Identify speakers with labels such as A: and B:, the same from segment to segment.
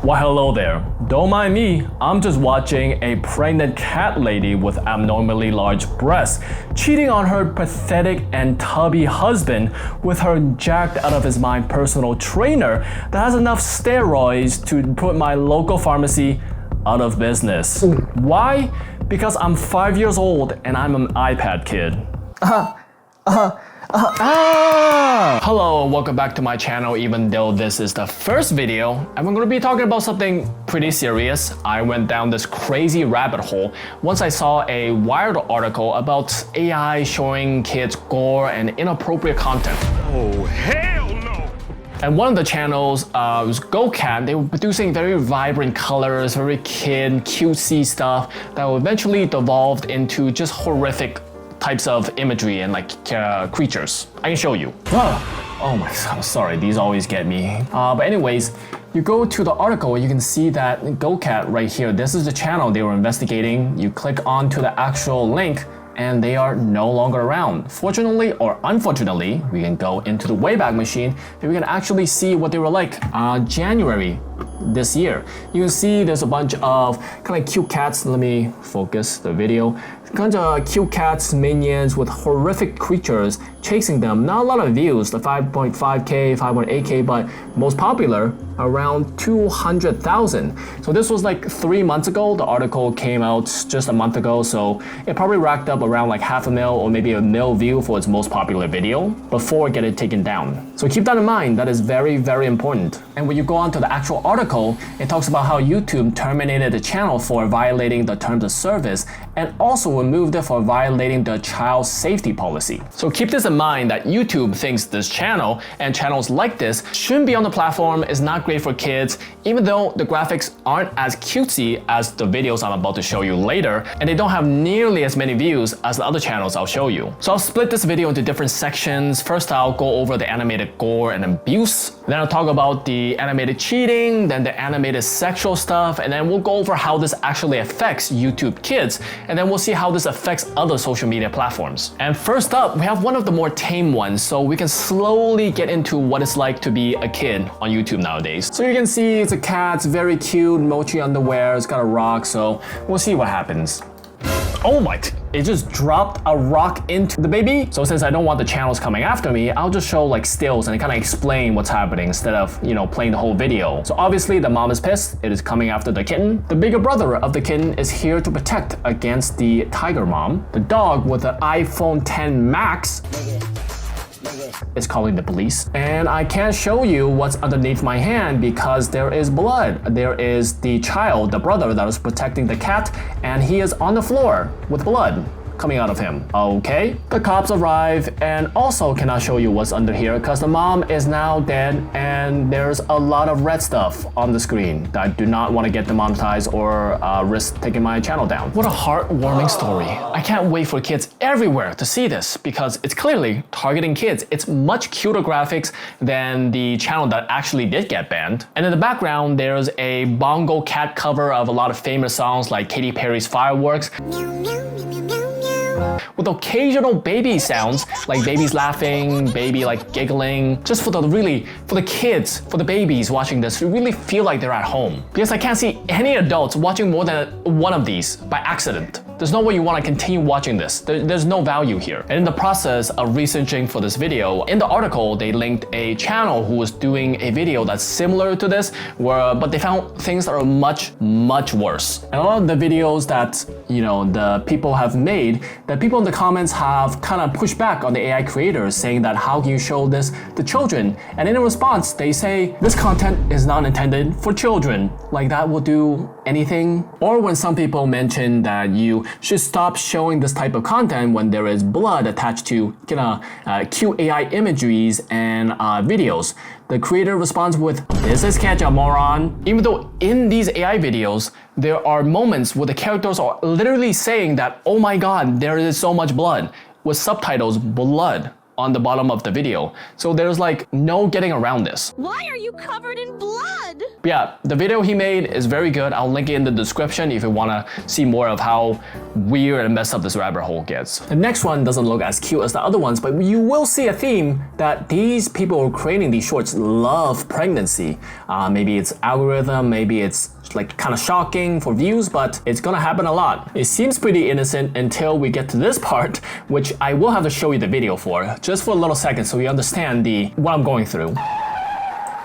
A: Why hello there. Don't mind me, I'm just watching a pregnant cat lady with abnormally large breasts cheating on her pathetic and tubby husband with her jacked out of his mind personal trainer that has enough steroids to put my local pharmacy out of business. Why? Because I'm 5 years old and I'm an iPad kid. Hello, welcome back to my channel even though this is the first video and we're going to be talking about something pretty serious. I went down this crazy rabbit hole once I saw a Wired article about AI showing kids gore and inappropriate content.
B: Oh, hell no!
A: And one of the channels was G0re. They were producing very vibrant colors, very kid, cutesy stuff that eventually devolved into just horrific types of imagery and like creatures. I can show you. Oh my god, sorry, these always get me. But anyways, you go to the article, you can see that G0re right here, this is the channel they were investigating. You click onto the actual link and they are no longer around. Fortunately or unfortunately, we can go into the Wayback Machine and we can actually see what they were like January this year. You can see there's a bunch of kind of cute cats. Let me focus the video. Kinds of cute cats, minions with horrific creatures chasing them. Not a lot of views, the 5.5K, 5.8K, but most popular, around 200,000. So this was like 3 months ago. The article came out just a month ago, so it probably racked up around like 500,000 or maybe 1 million view for its most popular video before it get taken down. So keep that in mind, that is very, very important. And when you go on to the actual article, it talks about how YouTube terminated the channel for violating the terms of service and also removed it for violating the child safety policy. So keep this in mind that YouTube thinks this channel and channels like this shouldn't be on the platform, is not great for kids, even though the graphics aren't as cutesy as the videos I'm about to show you later, and they don't have nearly as many views as the other channels I'll show you. So I'll split this video into different sections. First, I'll go over the animated gore and abuse. Then I'll talk about the animated cheating, then the animated sexual stuff, and then we'll go over how this actually affects YouTube Kids, and then we'll see how this affects other social media platforms. And first up, we have one of the more tame ones, so we can slowly get into what it's like to be a kid on YouTube nowadays. So you can see it's a cat, it's very cute, mochi underwear, it's got a rock, so we'll see what happens. Oh my, it just dropped a rock into the baby. So since I don't want the channels coming after me, I'll just show like stills and kind of explain what's happening instead of, playing the whole video. So obviously the mom is pissed. It is coming after the kitten. The bigger brother of the kitten is here to protect against the tiger mom. The dog with the iPhone 10 Max is calling the police. And I can't show you what's underneath my hand because there is blood. There is the child, the brother that was protecting the cat, and he is on the floor with blood coming out of him. Okay, the cops arrive and also cannot show you what's under here because the mom is now dead and there's a lot of red stuff on the screen that I do not want to get demonetized or risk taking my channel down. What a heartwarming story. I can't wait for kids everywhere to see this because it's clearly targeting kids. It's much cuter graphics than the channel that actually did get banned. And in the background, there's a bongo cat cover of a lot of famous songs like Katy Perry's Fireworks, with occasional baby sounds like babies laughing, baby like giggling, just for the kids, for the babies watching this to really feel like they're at home. Because I can't see any adults watching more than one of these by accident. There's no way you want to continue watching this. There's no value here. And in the process of researching for this video, in the article, they linked a channel who was doing a video that's similar to this, but they found things that are much, much worse. And a lot of the videos that, the people have made, that people in the comments have kind of pushed back on the AI creators saying that how can you show this to children? And in response, they say, this content is not intended for children. Like that will do anything. Or when some people mention that you should stop showing this type of content when there is blood attached to cute AI imageries and videos. The creator responds with, "This is ketchup, moron." Even though in these AI videos, there are moments where the characters are literally saying that, oh my god, there is so much blood, with subtitles, blood. on the bottom of the video. So there's like no getting around this.
C: Why are you covered in blood?
A: But yeah, the video he made is very good. I'll link it in the description if you wanna see more of how weird and messed up this rabbit hole gets. The next one doesn't look as cute as the other ones, but you will see a theme that these people who are creating these shorts love pregnancy. Maybe it's algorithm, maybe it's like kind of shocking for views, but it's gonna happen a lot. It seems pretty innocent until we get to this part, which I will have to show you the video for, just for a little second so you understand what I'm going through.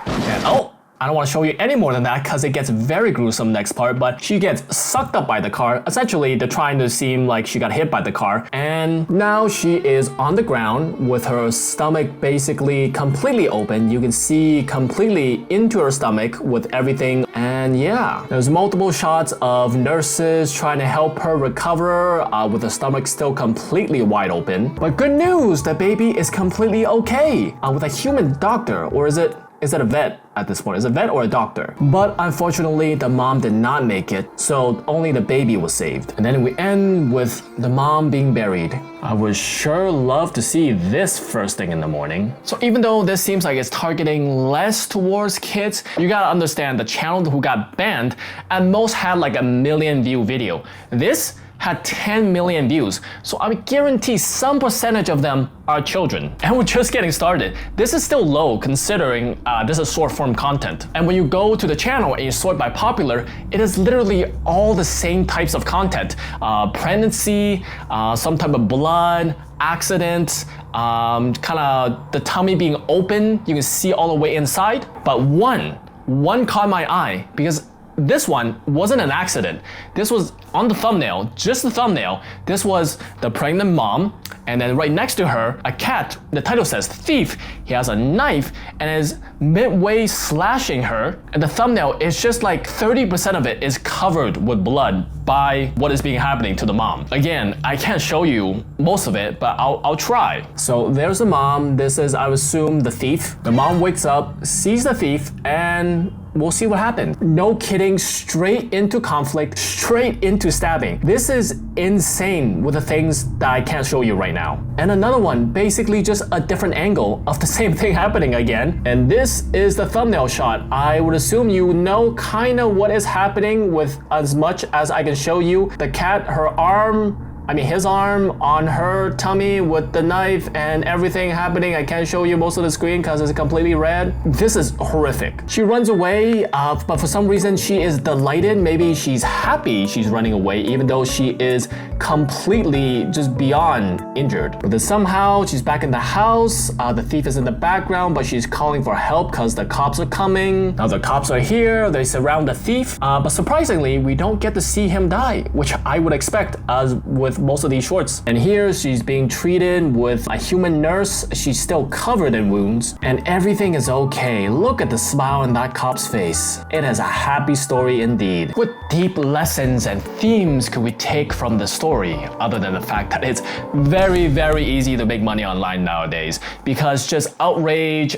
A: And oh, I don't want to show you any more than that because it gets very gruesome next part, but she gets sucked up by the car. Essentially, they're trying to seem like she got hit by the car, and now she is on the ground with her stomach basically completely open. You can see completely into her stomach with everything, and yeah, there's multiple shots of nurses trying to help her recover with the stomach still completely wide open. But good news, the baby is completely okay with a human doctor, or is it a vet at this point? Is it a vet or a doctor? But unfortunately, the mom did not make it, so only the baby was saved. And then we end with the mom being buried. I would sure love to see this first thing in the morning. So even though this seems like it's targeting less towards kids, you gotta understand the channel who got banned at most had like a 1 million view video. This had 10 million views, so I guarantee some percentage of them are children. And we're just getting started. This is still low considering this is short form content. And when you go to the channel and you sort by popular, it is literally all the same types of content. Pregnancy, some type of blood, accident, kind of the tummy being open, you can see all the way inside. But one caught my eye because this one wasn't an accident. This was on the thumbnail, just the thumbnail. This was the pregnant mom, and then right next to her, a cat. The title says thief. He has a knife and is midway slashing her. And the thumbnail is just like 30% of it is covered with blood by what is happening to the mom. Again, I can't show you most of it, but I'll try. So there's the mom. This is, I assume, the thief. The mom wakes up, sees the thief, and we'll see what happens. No kidding, straight into conflict, straight into stabbing. This is insane with the things that I can't show you right now. And another one, basically just a different angle of the same thing happening again. And this is the thumbnail shot. I would assume you know kind of what is happening with as much as I can show you. The cat, her arm, his arm on her tummy with the knife and everything happening. I can't show you most of the screen because it's completely red. This is horrific. She runs away, but for some reason she is delighted. Maybe she's happy she's running away, even though she is completely just beyond injured. But then somehow she's back in the house. The thief is in the background, but she's calling for help because the cops are coming. Now the cops are here. They surround the thief. But surprisingly, we don't get to see him die, which I would expect as with most of these shorts. And here she's being treated with a human nurse. She's still covered in wounds and everything is okay. Look at the smile in that cop's face. It is a happy story indeed. What deep lessons and themes could we take from the story other than the fact that it's very, very easy to make money online nowadays because just outrage,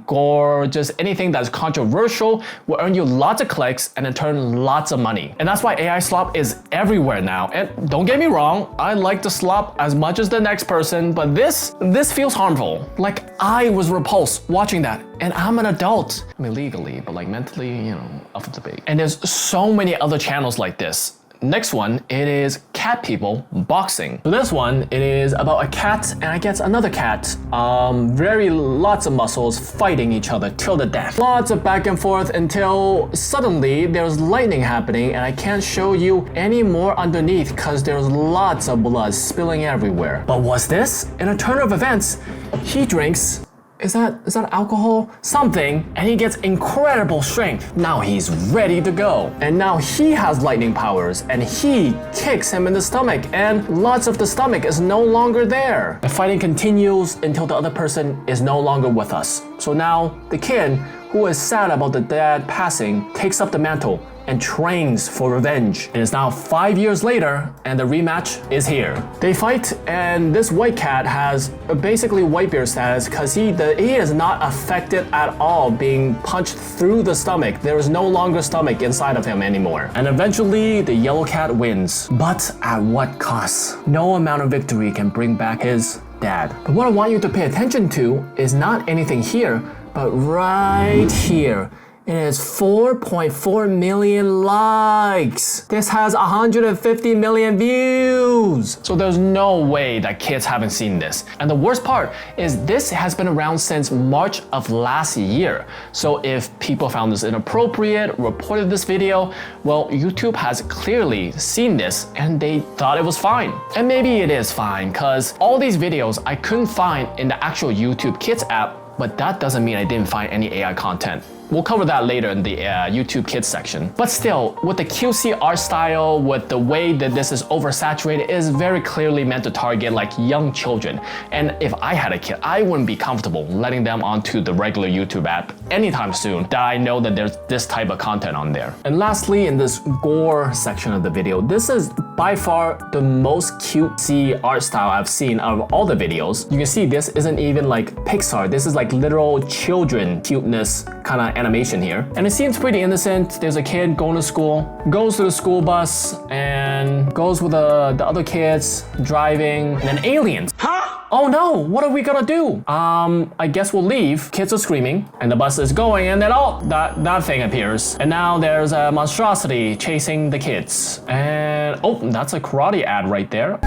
A: gore, just anything that's controversial will earn you lots of clicks and in turn lots of money. And that's why AI slop is everywhere now. And don't get me wrong, I like to slop as much as the next person, but this feels harmful. Like I was repulsed watching that, and I'm an adult. Legally, but like mentally, up for debate. And there's so many other channels like this. Next one, it is cat people boxing. So this one, it is about a cat and I guess another cat. Lots of muscles fighting each other till the death. Lots of back and forth until suddenly there's lightning happening and I can't show you any more underneath because there's lots of blood spilling everywhere. But what's this? In a turn of events, he drinks, is that alcohol? Something, and he gets incredible strength. Now he's ready to go. And now he has lightning powers, and he kicks him in the stomach, and lots of the stomach is no longer there. The fighting continues until the other person is no longer with us. So now the kid, who is sad about the dad passing, takes up the mantle and trains for revenge. It is now 5 years later and the rematch is here. They fight and this white cat has basically whitebeard status because he is not affected at all being punched through the stomach. There is no longer stomach inside of him anymore. And eventually the yellow cat wins. But at what cost? No amount of victory can bring back his stepdad. But what I want you to pay attention to is not anything here, but right here. It has 4.4 million likes. This has 150 million views. So there's no way that kids haven't seen this. And the worst part is this has been around since March of last year. So if people found this inappropriate, reported this video, well, YouTube has clearly seen this and they thought it was fine. And maybe it is fine, because all these videos I couldn't find in the actual YouTube Kids app, but that doesn't mean I didn't find any AI content. We'll cover that later in the YouTube Kids section. But still, with the cutesy art style, with the way that this is oversaturated, it is very clearly meant to target like young children. And if I had a kid, I wouldn't be comfortable letting them onto the regular YouTube app anytime soon that I know that there's this type of content on there. And lastly, in this gore section of the video, this is by far the most cutesy art style I've seen out of all the videos. You can see this isn't even like Pixar. This is like literal children cuteness kind of animation here. And it seems pretty innocent. There's a kid going to school, goes to the school bus and goes with the other kids driving, and then aliens. Huh? Oh no, what are we gonna do? I guess we'll leave. Kids are screaming and the bus is going, and then that thing appears. And now there's a monstrosity chasing the kids. And oh, that's a karate ad right there.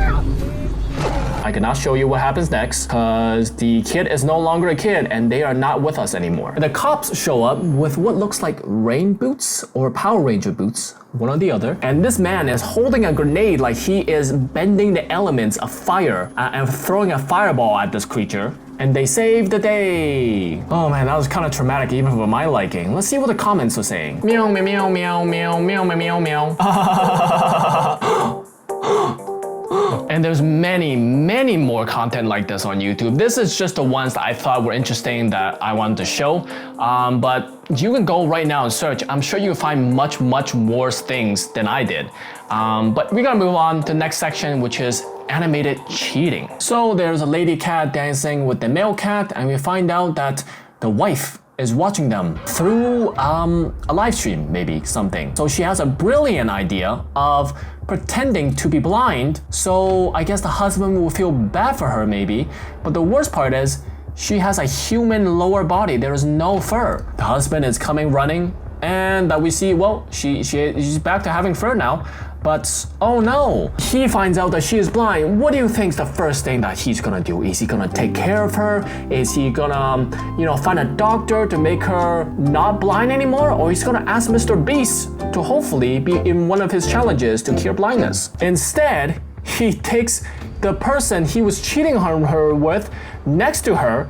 A: I cannot show you what happens next because the kid is no longer a kid and they are not with us anymore. And the cops show up with what looks like rain boots or Power Ranger boots, one or the other. And this man is holding a grenade like he is bending the elements of fire and throwing a fireball at this creature. And they save the day. Oh man, that was kind of traumatic even for my liking. Let's see what the comments are saying. Meow, meow, meow, meow, meow, meow, meow, meow. And there's many more content like this on YouTube. This is just the ones that I thought were interesting that I wanted to show. But you can go right now and search. I'm sure you'll find much more things than I did. But we're gonna move on to the next section, which is animated cheating. So there's a lady cat dancing with the male cat, and we find out that the wife is watching them through a live stream, maybe something. So she has a brilliant idea of pretending to be blind, so I guess the husband will feel bad for her maybe. But the worst part is she has a human lower body. There is no fur. The husband is coming running, and that we see, well, she's back to having fur now. But oh no, he finds out that she is blind. What do you think is the first thing that he's gonna do? Is he gonna take care of her? Is he gonna, find a doctor to make her not blind anymore? Or he's gonna ask Mr. Beast to hopefully be in one of his challenges to cure blindness? Instead, he takes the person he was cheating on her with next to her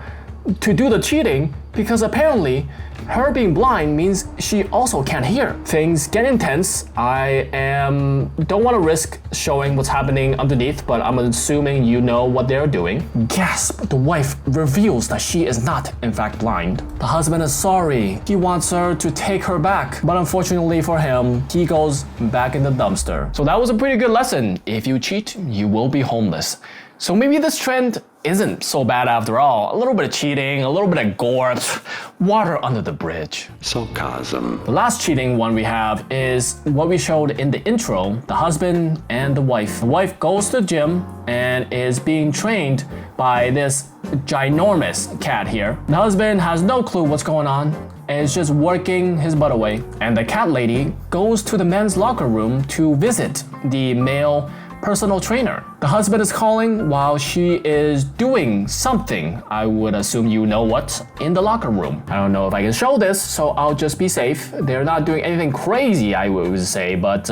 A: to do the cheating, because apparently her being blind means she also can't hear. Things get intense. I don't want to risk showing what's happening underneath, but I'm assuming you know what they're doing. Gasp! The wife reveals that she is not, in fact, blind. The husband is sorry. He wants her to take her back, but unfortunately for him, he goes back in the dumpster. So that was a pretty good lesson. If you cheat, you will be homeless. So maybe this trend isn't so bad after all. A little bit of cheating, a little bit of gore, water under the bridge.
B: Sarcasm.
A: The last cheating one we have is what we showed in the intro, the husband and the wife. The wife goes to the gym and is being trained by this ginormous cat here. The husband has no clue what's going on and is just working his butt away. And the cat lady goes to the men's locker room to visit the male personal trainer. The husband is calling while she is doing something, I would assume you know what, in the locker room. I don't know if I can show this, so I'll just be safe. They're not doing anything crazy, I would say, but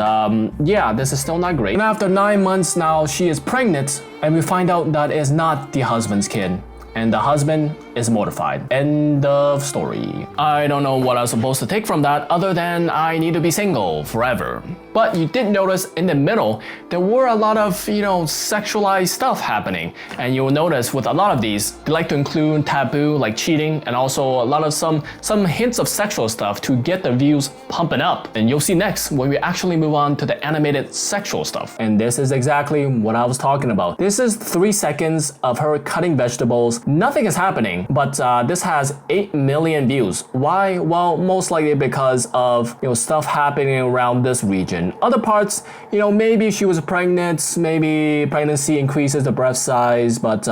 A: yeah, this is still not great. And after 9 months now, she is pregnant, and we find out that it's not the husband's kid. And the husband is mortified. End of story. I don't know what I was supposed to take from that other than I need to be single forever. But you did notice in the middle, there were a lot of, sexualized stuff happening. And you'll notice with a lot of these, they like to include taboo, like cheating, and also a lot of some hints of sexual stuff to get the views pumping up. And you'll see next when we actually move on to the animated sexual stuff. And this is exactly what I was talking about. This is 3 seconds of her cutting vegetables. Nothing is happening. way. But this has 8 million views. Why? Well, most likely because of stuff happening around this region. Other parts, maybe she was pregnant, maybe pregnancy increases the breast size, but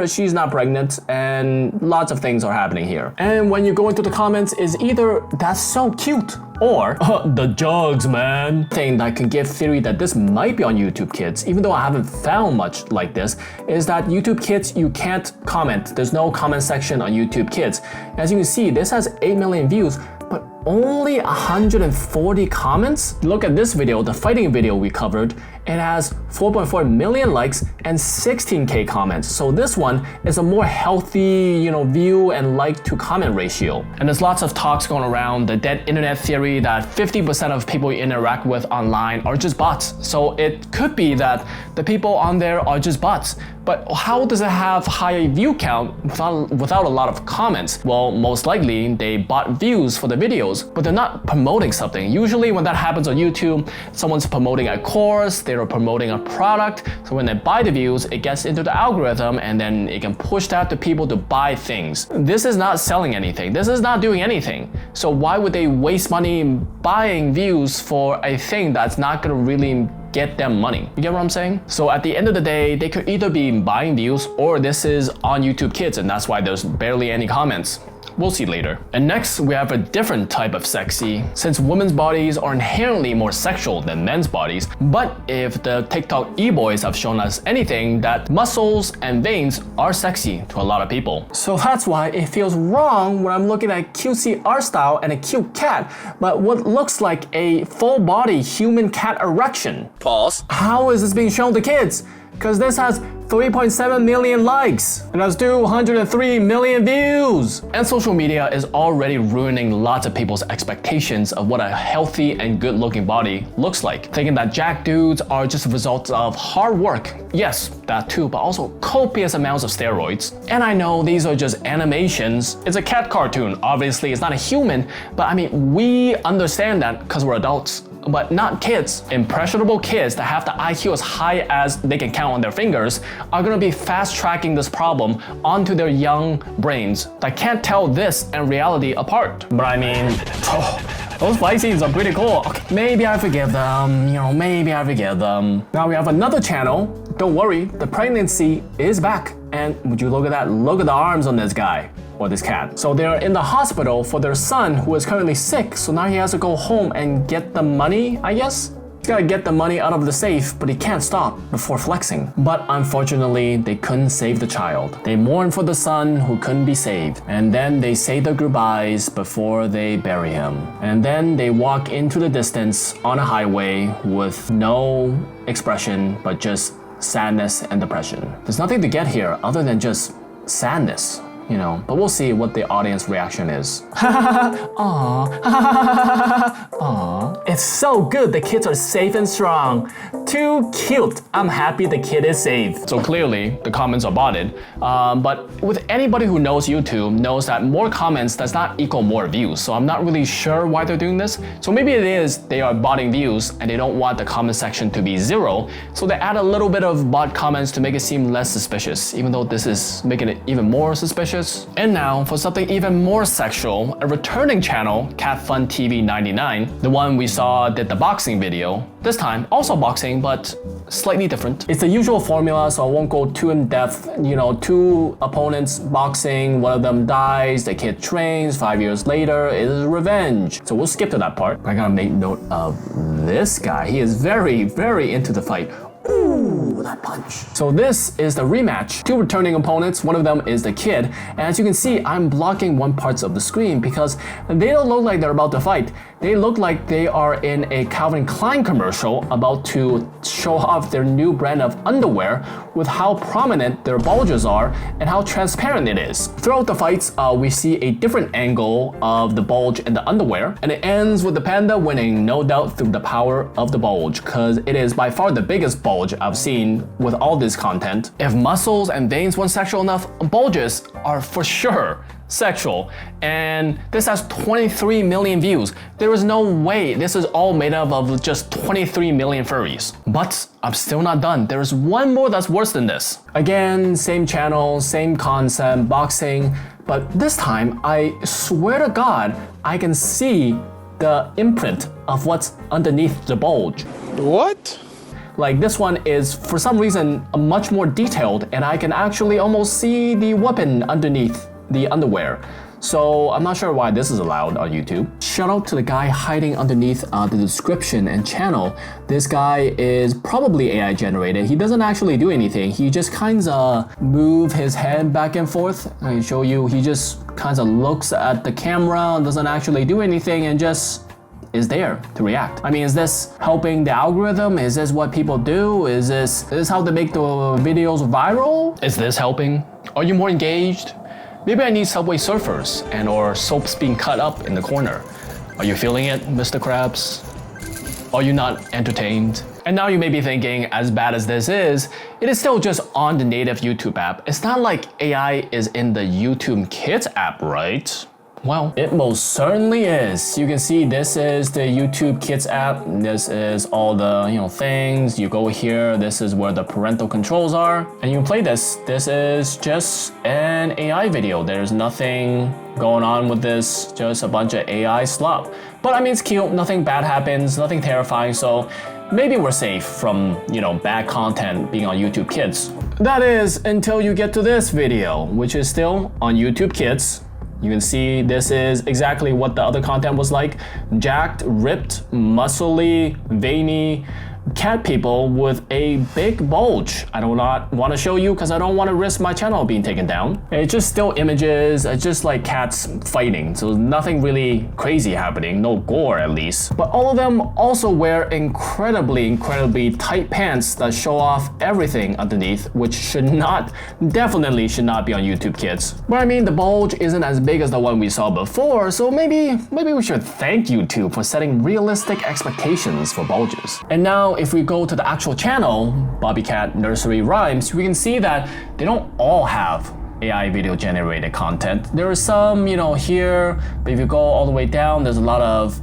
A: she's not pregnant, and lots of things are happening here. And when you go into the comments, is either that's so cute, or the jugs, man. Thing that can give theory that this might be on YouTube Kids, even though I haven't found much like this, is that YouTube Kids, you can't comment. There's no comment section on YouTube Kids. As you can see, this has 8 million views, but only 140 comments? Look at this video, the fighting video we covered. It has 4.4 million likes and 16k comments. So this one is a more healthy, view and like to comment ratio. And there's lots of talks going around, the dead internet theory that 50% of people you interact with online are just bots. So it could be that the people on there are just bots. But how does it have higher view count without a lot of comments? Well, most likely they bought views for the videos, but they're not promoting something. Usually when that happens on YouTube, someone's promoting a course, they're promoting a product. So when they buy the views, it gets into the algorithm and then it can push that to people to buy things. This is not selling anything. This is not doing anything. So why would they waste money buying views for a thing that's not gonna really get them money? You get what I'm saying? So at the end of the day, they could either be buying views or this is on YouTube Kids and that's why there's barely any comments. We'll see later. And next, we have a different type of sexy. Since women's bodies are inherently more sexual than men's bodies, but if the TikTok e-boys have shown us anything, that muscles and veins are sexy to a lot of people. So that's why it feels wrong when I'm looking at cutesy art style and a cute cat, but what looks like a full body human cat erection. Pause. How is this being shown to kids? Because this has 3.7 million likes and has 203 million views. And social media is already ruining lots of people's expectations of what a healthy and good looking body looks like. Thinking that jack dudes are just a result of hard work. Yes, that too, but also copious amounts of steroids. And I know these are just animations. It's a cat cartoon. Obviously, it's not a human, but I mean, we understand that because we're adults. But not kids. Impressionable kids that have the IQ as high as they can count on their fingers are gonna be fast tracking this problem onto their young brains that can't tell this and reality apart. But I mean, those fight scenes are pretty cool. Okay, maybe I forgive them, maybe I forgive them. Now we have another channel. Don't worry, the pregnancy is back. And would you look at that? Look at the arms on this guy. Or this cat. So they're in the hospital for their son who is currently sick, so now he has to go home and get the money, I guess? He's gotta get the money out of the safe, but he can't stop before flexing. But unfortunately, they couldn't save the child. They mourn for the son who couldn't be saved. And then they say their goodbyes before they bury him. And then they walk into the distance on a highway with no expression, but just sadness and depression. There's nothing to get here other than just sadness. But we'll see what the audience reaction is. Aww. Aww. It's so good the kids are safe and strong. Too cute. I'm happy the kid is safe. So clearly, the comments are botted. But with anybody who knows YouTube knows that more comments does not equal more views. So I'm not really sure why they're doing this. So maybe it is they are botting views and they don't want the comment section to be 0. So they add a little bit of bot comments to make it seem less suspicious, even though this is making it even more suspicious. And now for something even more sexual, a returning channel, Cat Fun TV 99, the one we saw did the boxing video. This time also boxing, but slightly different. It's the usual formula, so I won't go too in depth. 2 opponents boxing, one of them dies, the kid trains, 5 years later, it is revenge. So we'll skip to that part. I gotta make note of this guy. He is very, very into the fight. Ooh, that punch. So this is the rematch. 2 returning opponents, one of them is the kid. And as you can see, I'm blocking one part of the screen because they don't look like they're about to fight. They look like they are in a Calvin Klein commercial about to show off their new brand of underwear with how prominent their bulges are and how transparent it is. Throughout the fights, we see a different angle of the bulge and the underwear, and it ends with the panda winning, no doubt through the power of the bulge, because it is by far the biggest bulge I've seen with all this content. If muscles and veins weren't sexual enough, bulges are for sure sexual, and this has 23 million views. There is no way this is all made up of just 23 million furries. But I'm still not done. There is one more that's worth worse than this. Again, same channel, same concept, boxing, but this time, I swear to God, I can see the imprint of what's underneath the bulge.
B: What?
A: Like this one is, for some reason, much more detailed, and I can actually almost see the weapon underneath the underwear. So I'm not sure why this is allowed on YouTube. Shout out to the guy hiding underneath the description and channel. This guy is probably AI generated. He doesn't actually do anything. He just kinda move his head back and forth. I can show you, he just kinda looks at the camera, doesn't actually do anything, and just is there to react. I mean, is this helping the algorithm? Is this what people do? Is this how they make the videos viral? Is this helping? Are you more engaged? Maybe I need Subway Surfers and or soaps being cut up in the corner. Are you feeling it, Mr. Krabs? Are you not entertained? And now you may be thinking, as bad as this is, it is still just on the native YouTube app. It's not like AI is in the YouTube Kids app, right? Well, it most certainly is. You can see this is the YouTube Kids app. This is all the things. You go here, this is where the parental controls are, and you can play this. This is just an AI video. There's nothing going on with this, just a bunch of AI slop. But I mean, it's cute, nothing bad happens, nothing terrifying, so maybe we're safe from, bad content being on YouTube Kids. That is until you get to this video, which is still on YouTube Kids. You can see this is exactly what the other content was like. Jacked, ripped, muscly, veiny cat people with a big bulge. I do not want to show you because I don't want to risk my channel being taken down. It's just still images, it's just like cats fighting. So nothing really crazy happening, no gore at least. But all of them also wear incredibly tight pants that show off everything underneath, which definitely should not be on YouTube Kids. But I mean, the bulge isn't as big as the one we saw before, so maybe we should thank YouTube for setting realistic expectations for bulges. And now, if we go to the actual channel, Bobby Cat Nursery Rhymes, we can see that they don't all have AI video generated content. There are some, here, but if you go all the way down, there's a lot of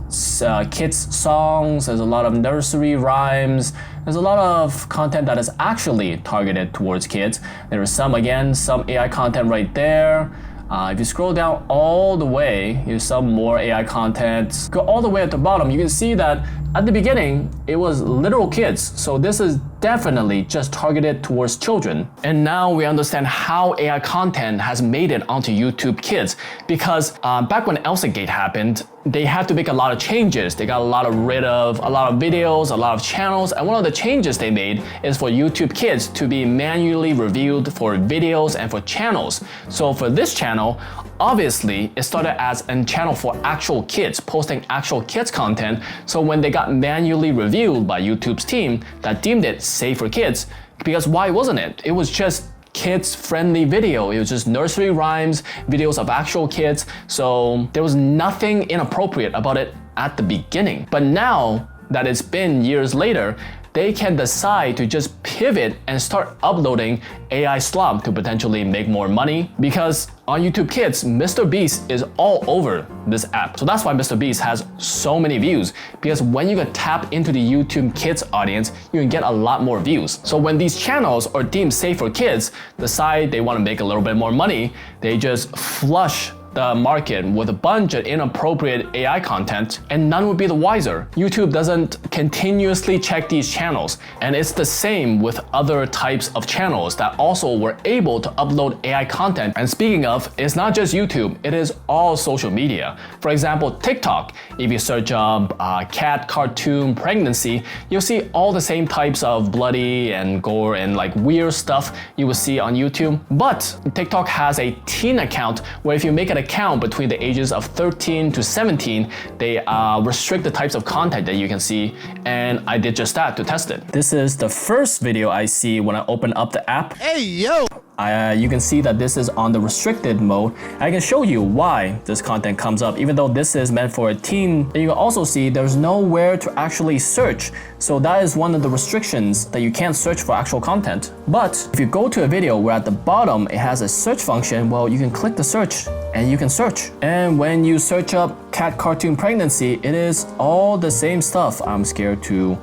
A: kids songs, there's a lot of nursery rhymes, there's a lot of content that is actually targeted towards kids. There is some AI content right there. If you scroll down all the way, here's some more AI content. Go all the way at the bottom, you can see that at the beginning, it was literal kids. So this is definitely just targeted towards children. And now we understand how AI content has made it onto YouTube Kids. Because back when ElsaGate happened, they had to make a lot of changes. They got rid of a lot of videos, a lot of channels, and one of the changes they made is for YouTube Kids to be manually reviewed for videos and for channels. So for this channel, obviously, it started as a channel for actual kids, posting actual kids content. So when they got manually reviewed by YouTube's team that deemed it safe for kids, because why wasn't it? It was just kids-friendly video. It was just nursery rhymes, videos of actual kids. So there was nothing inappropriate about it at the beginning. But now that it's been years later, they can decide to just pivot and start uploading AI slop to potentially make more money, because on YouTube Kids, Mr. Beast is all over this app. So that's why Mr. Beast has so many views, because when you can tap into the YouTube Kids audience, you can get a lot more views. So when these channels are deemed safe for kids, decide they want to make a little bit more money, they just flush the market with a bunch of inappropriate AI content, and none would be the wiser. YouTube doesn't continuously check these channels, and it's the same with other types of channels that also were able to upload AI content. And speaking of, it's not just YouTube, it is all social media. For example, TikTok, if you search up cat cartoon pregnancy, you'll see all the same types of bloody and gore and like weird stuff you will see on YouTube. But TikTok has a teen account where if you make an account between the ages of 13 to 17, they restrict the types of content that you can see, and I did just that to test it. This is the first video I see when I open up the app.
B: Hey, yo!
A: You can see that this is on the restricted mode. I can show you why this content comes up, even though this is meant for a teen. And you can also see there's nowhere to actually search. So that is one of the restrictions, that you can't search for actual content. But if you go to a video where at the bottom it has a search function, well, you can click the search and you can search. And when you search up cat cartoon pregnancy, it is all the same stuff. I'm scared to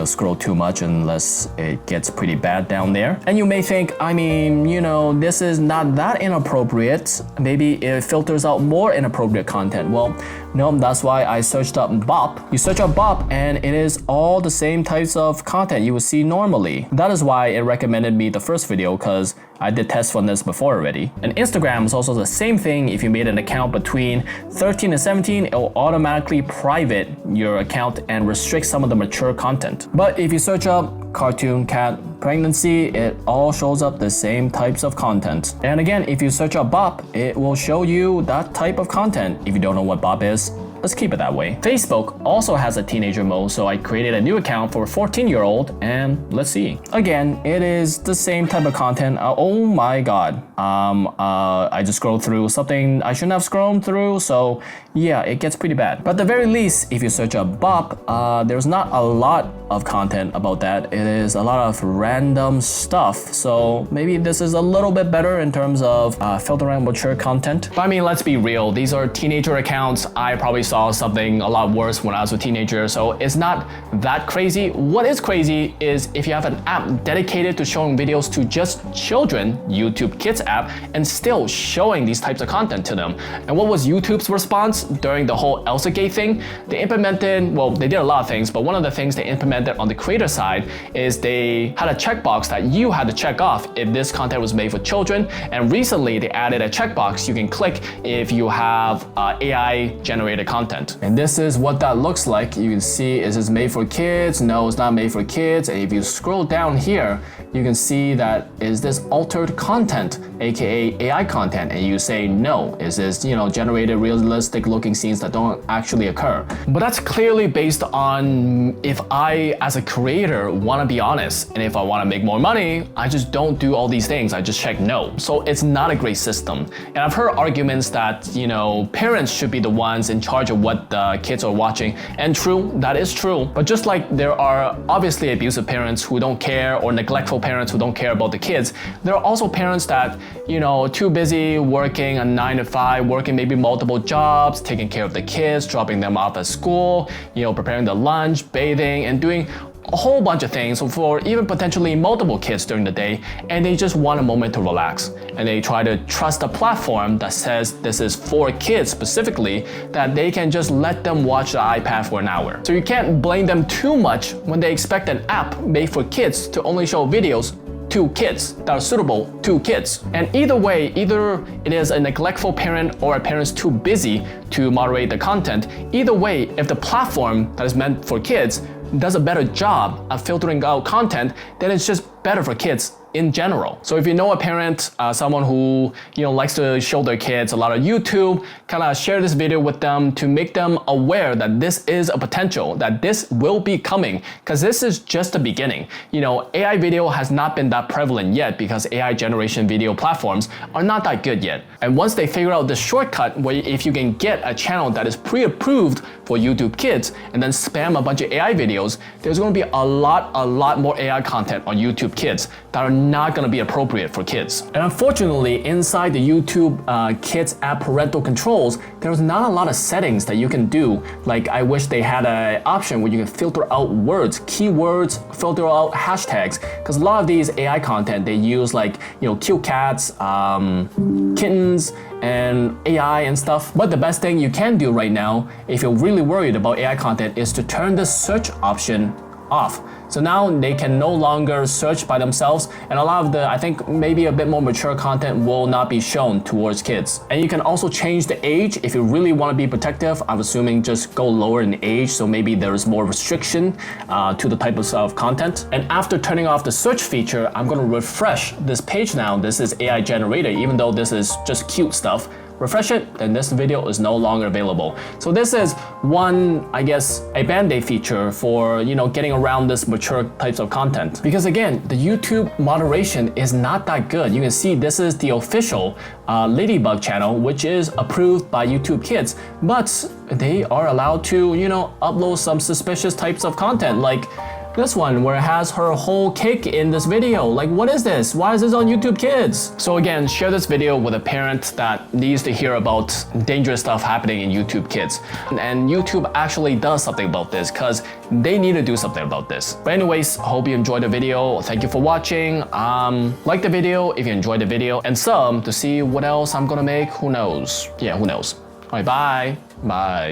A: scroll too much unless it gets pretty bad down there. And you may think, I mean, this is not that inappropriate. Maybe it filters out more inappropriate content. Well, no, that's why I searched up BOP. You search up BOP and it is all the same types of content you would see normally. That is why it recommended me the first video, because I did tests on this before already. And Instagram is also the same thing. If you made an account between 13 and 17, it will automatically private your account and restrict some of the mature content. But if you search up cartoon cat pregnancy, it all shows up the same types of content. And again, if you search up BOP, it will show you that type of content. If you don't know what BOP is, let's keep it that way. Facebook also has a teenager mode, so I created a new account for a 14-year-old, and let's see. Again, it is the same type of content. Oh my god. I just scrolled through something I shouldn't have scrolled through, so yeah, it gets pretty bad. But at the very least, if you search up BOP, there's not a lot of content about that. It is a lot of random stuff, so maybe this is a little bit better in terms of filtering mature content. But I mean, let's be real, these are teenager accounts. I probably saw something a lot worse when I was a teenager, so it's not that crazy. What is crazy is if you have an app dedicated to showing videos to just children, YouTube Kids app, and still showing these types of content to them. And what was YouTube's response during the whole ElsaGate thing? They implemented, well, they did a lot of things, but one of the things they implemented on the creator side is they had a checkbox that you had to check off if this content was made for children. And recently they added a checkbox you can click if you have AI generated content. And this is what that looks like. You can see, is this made for kids? No, it's not made for kids. And if you scroll down here, you can see that is this altered content, aka AI content, and you say no. Is this, generated realistic looking scenes that don't actually occur? But that's clearly based on if I, as a creator, want to be honest, and if I want to make more money, I just don't do all these things. I just check no. So it's not a great system. And I've heard arguments that, parents should be the ones in charge of what the kids are watching. And true, that is true. But just like there are obviously abusive parents who don't care, or neglectful parents who don't care about the kids, there are also parents that, too busy working a 9 to 5, working maybe multiple jobs, taking care of the kids, dropping them off at school, preparing the lunch, bathing, and doing a whole bunch of things for even potentially multiple kids during the day, and they just want a moment to relax. And they try to trust a platform that says this is for kids specifically, that they can just let them watch the iPad for an hour. So you can't blame them too much when they expect an app made for kids to only show videos to kids that are suitable to kids. And either way, either it is a neglectful parent or a parent's too busy to moderate the content, either way, if the platform that is meant for kids does a better job of filtering out content, then it's just better for kids in general. So if you know a parent, someone who likes to show their kids a lot of YouTube, kind of share this video with them to make them aware that this is a potential, that this will be coming, because this is just the beginning. AI video has not been that prevalent yet because AI generation video platforms are not that good yet. And once they figure out the shortcut where if you can get a channel that is pre-approved for YouTube Kids and then spam a bunch of AI videos, there's going to be a lot more AI content on YouTube Kids that are not going to be appropriate for kids. And unfortunately, inside the YouTube Kids app parental controls, there's not a lot of settings that you can do. Like, I wish they had an option where you can filter out words, keywords, filter out hashtags, because a lot of these AI content, they use like, cute cats, kittens, and AI and stuff. But the best thing you can do right now, if you're really worried about AI content, is to turn the search option off. So now they can no longer search by themselves, and a lot of the, I think maybe a bit more mature content will not be shown towards kids. And you can also change the age if you really want to be protective. I'm assuming just go lower in age, so maybe there's more restriction to the types of content. And after turning off the search feature, I'm going to refresh this page now. This is AI generated, even though this is just cute stuff. Refresh it, then this video is no longer available. So this is one, I guess, a band-aid feature for, getting around this mature types of content. Because again, the YouTube moderation is not that good. You can see this is the official Ladybug channel, which is approved by YouTube Kids, but they are allowed to, upload some suspicious types of content. Like, This one where it has her whole cake in this video. Like, what is this? Why is this on YouTube Kids? So again, share this video with a parent that needs to hear about dangerous stuff happening in YouTube Kids. And YouTube actually does something about this because they need to do something about this. But anyways, hope you enjoyed the video. Thank you for watching. Like the video if you enjoyed the video, and sub to see what else I'm gonna make. Who knows? Yeah, who knows? All right, bye. Bye.